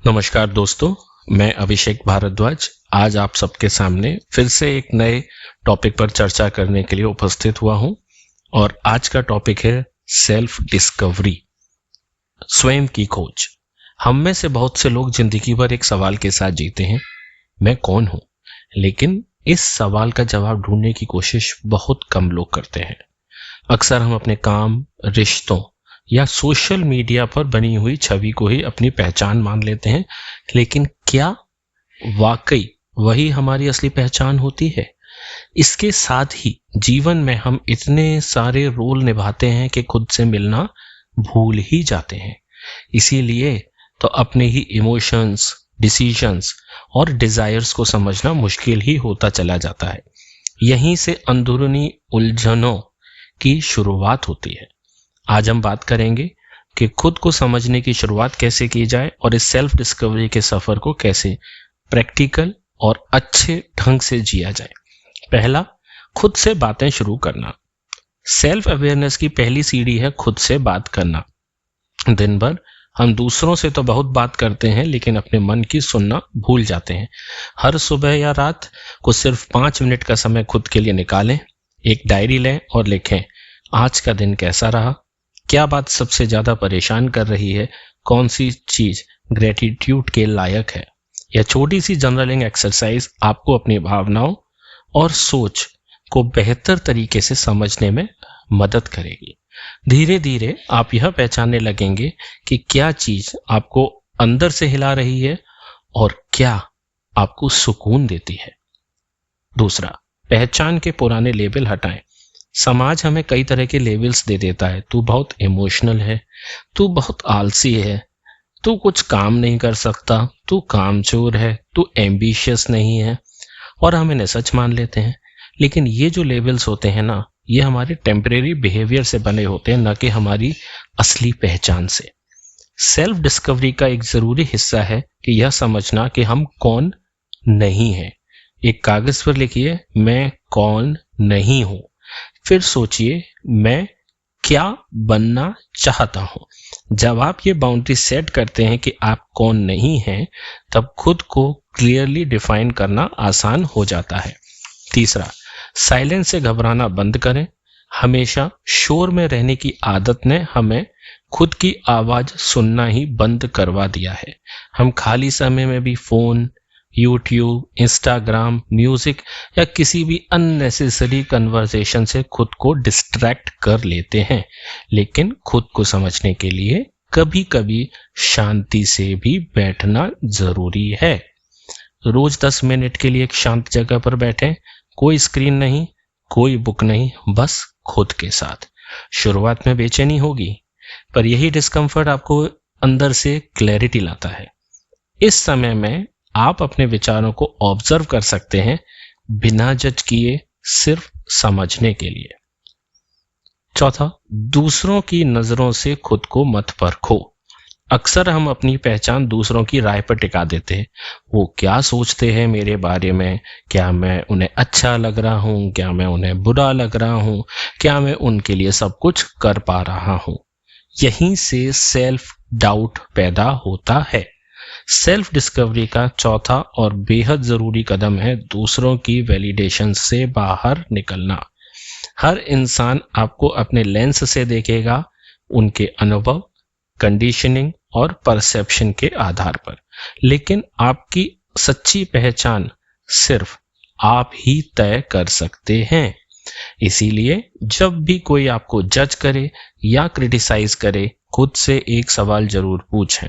नमस्कार दोस्तों, मैं अभिषेक भारद्वाज आज आप सबके सामने फिर से एक नए टॉपिक पर चर्चा करने के लिए उपस्थित हुआ हूं और आज का टॉपिक है सेल्फ डिस्कवरी, स्वयं की खोज। हम में से बहुत से लोग जिंदगी भर एक सवाल के साथ जीते हैं, मैं कौन हूं? लेकिन इस सवाल का जवाब ढूंढने की कोशिश बहुत कम लोग करते हैं। अक्सर हम अपने काम, रिश्तों या सोशल मीडिया पर बनी हुई छवि को ही अपनी पहचान मान लेते हैं, लेकिन क्या वाकई वही हमारी असली पहचान होती है? इसके साथ ही जीवन में हम इतने सारे रोल निभाते हैं कि खुद से मिलना भूल ही जाते हैं। इसीलिए तो अपने ही इमोशंस, डिसीजंस और डिजायर्स को समझना मुश्किल ही होता चला जाता है। यहीं से अंदरूनी उलझनों की शुरुआत होती है। आज हम बात करेंगे कि खुद को समझने की शुरुआत कैसे की जाए और इस सेल्फ डिस्कवरी के सफर को कैसे प्रैक्टिकल और अच्छे ढंग से जिया जाए। पहला, खुद से बातें शुरू करना। सेल्फ अवेयरनेस की पहली सीढ़ी है खुद से बात करना। दिन भर हम दूसरों से तो बहुत बात करते हैं, लेकिन अपने मन की सुनना भूल जाते हैं। हर सुबह या रात को सिर्फ 5 मिनट का समय खुद के लिए निकालें। एक डायरी लें और लिखें, आज का दिन कैसा रहा, क्या बात सबसे ज्यादा परेशान कर रही है, कौन सी चीज ग्रेटिट्यूड के लायक है। यह छोटी सी जर्नलिंग एक्सरसाइज आपको अपनी भावनाओं और सोच को बेहतर तरीके से समझने में मदद करेगी। धीरे धीरे आप यह पहचानने लगेंगे कि क्या चीज आपको अंदर से हिला रही है और क्या आपको सुकून देती है। दूसरा, पहचान के पुराने लेबल हटाएं। समाज हमें कई तरह के लेबल्स दे देता है। तू बहुत इमोशनल है, तू बहुत आलसी है, तू कुछ काम नहीं कर सकता, तू कामचोर है, तू एम्बिशियस नहीं है, और हम इन्हें सच मान लेते हैं। लेकिन ये जो लेबल्स होते हैं ना, ये हमारे टेम्परेरी बिहेवियर से बने होते हैं, न कि हमारी असली पहचान से। सेल्फ डिस्कवरी का एक जरूरी हिस्सा है कि यह समझना कि हम कौन नहीं हैं। एक कागज पर लिखिए, मैं कौन नहीं हूं। फिर सोचिए, मैं क्या बनना चाहता हूं। जब आप ये बाउंड्री सेट करते हैं कि आप कौन नहीं हैं, तब खुद को क्लियरली डिफाइन करना आसान हो जाता है। तीसरा, साइलेंस से घबराना बंद करें। हमेशा शोर में रहने की आदत ने हमें खुद की आवाज सुनना ही बंद करवा दिया है। हम खाली समय में भी फोन, यूट्यूब, इंस्टाग्राम, म्यूजिक या किसी भी अननेसेसरी कन्वर्सेशन से खुद को डिस्ट्रैक्ट कर लेते हैं। लेकिन खुद को समझने के लिए कभी कभी शांति से भी बैठना जरूरी है। रोज 10 मिनट के लिए एक शांत जगह पर बैठें। कोई स्क्रीन नहीं, कोई बुक नहीं, बस खुद के साथ। शुरुआत में बेचैनी होगी, पर यही डिस्कम्फर्ट आपको अंदर से क्लैरिटी लाता है। इस समय में आप अपने विचारों को ऑब्जर्व कर सकते हैं, बिना जज किए, सिर्फ समझने के लिए। चौथा, दूसरों की नजरों से खुद को मत परखो। अक्सर हम अपनी पहचान दूसरों की राय पर टिका देते हैं। वो क्या सोचते हैं मेरे बारे में, क्या मैं उन्हें अच्छा लग रहा हूं, क्या मैं उन्हें बुरा लग रहा हूं, क्या मैं उनके लिए सब कुछ कर पा रहा हूं। यहीं से सेल्फ डाउट पैदा होता है। सेल्फ डिस्कवरी का चौथा और बेहद जरूरी कदम है दूसरों की वैलिडेशन से बाहर निकलना। हर इंसान आपको अपने लेंस से देखेगा, उनके अनुभव, कंडीशनिंग और परसेप्शन के आधार पर। लेकिन आपकी सच्ची पहचान सिर्फ आप ही तय कर सकते हैं। इसीलिए जब भी कोई आपको जज करे या क्रिटिसाइज करे, खुद से एक सवाल जरूर पूछें,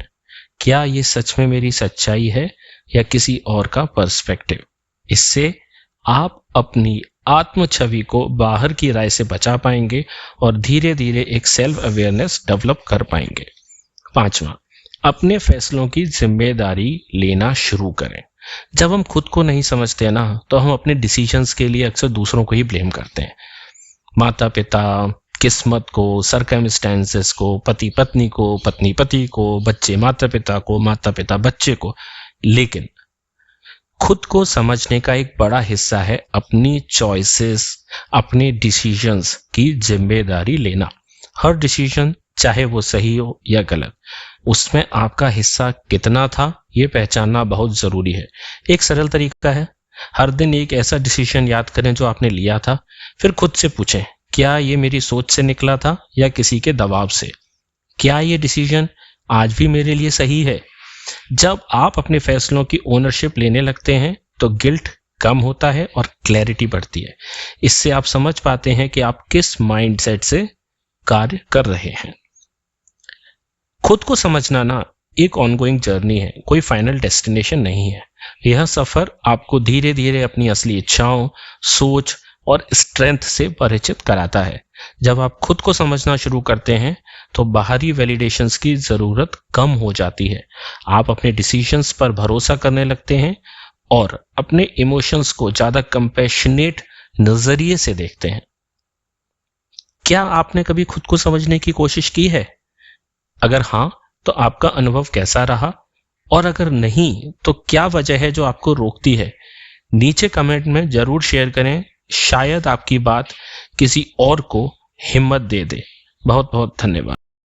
क्या ये सच में मेरी सच्चाई है या किसी और का पर्सपेक्टिव। इससे आप अपनी आत्म छवि को बाहर की राय से बचा पाएंगे और धीरे धीरे एक सेल्फ अवेयरनेस डेवलप कर पाएंगे। पांचवा, अपने फैसलों की जिम्मेदारी लेना शुरू करें। जब हम खुद को नहीं समझते ना, तो हम अपने डिसीजंस के लिए अक्सर दूसरों को ही ब्लेम करते हैं। माता पिता, किस्मत को, सरकमस्टेंसेस को, पति पत्नी को, पत्नी पति को, बच्चे माता पिता को, माता पिता बच्चे को। लेकिन खुद को समझने का एक बड़ा हिस्सा है अपनी चॉइसेस, अपने डिसीजंस की जिम्मेदारी लेना। हर डिसीजन चाहे वो सही हो या गलत। उसमें आपका हिस्सा कितना था ये पहचानना बहुत जरूरी है। एक सरल तरीका है, हर दिन एक ऐसा डिसीजन याद करें जो आपने लिया था, फिर खुद से पूछें क्या ये मेरी सोच से निकला था या किसी के दबाव से। क्या ये डिसीजन आज भी मेरे लिए सही है? जब आप अपने फैसलों की ओनरशिप लेने लगते हैं तो गिल्ट कम होता है और क्लैरिटी बढ़ती है। इससे आप समझ पाते हैं कि आप किस माइंडसेट से कार्य कर रहे हैं। खुद को समझना ना एक ऑनगोइंग जर्नी है, कोई फाइनल डेस्टिनेशन नहीं है। यह सफर आपको धीरे धीरे अपनी असली इच्छाओं, सोच और स्ट्रेंथ से परिचित कराता है। जब आप खुद को समझना शुरू करते हैं तो बाहरी वैलिडेशंस की जरूरत कम हो जाती है। आप अपने डिसीजंस पर भरोसा करने लगते हैं और अपने इमोशंस को ज्यादा कंपैशनेट नजरिए से देखते हैं। क्या आपने कभी खुद को समझने की कोशिश की है? अगर हाँ, तो आपका अनुभव कैसा रहा? और अगर नहीं, तो क्या वजह है जो आपको रोकती है? नीचे कमेंट में जरूर शेयर करें, शायद आपकी बात किसी और को हिम्मत दे दे। बहुत बहुत धन्यवाद।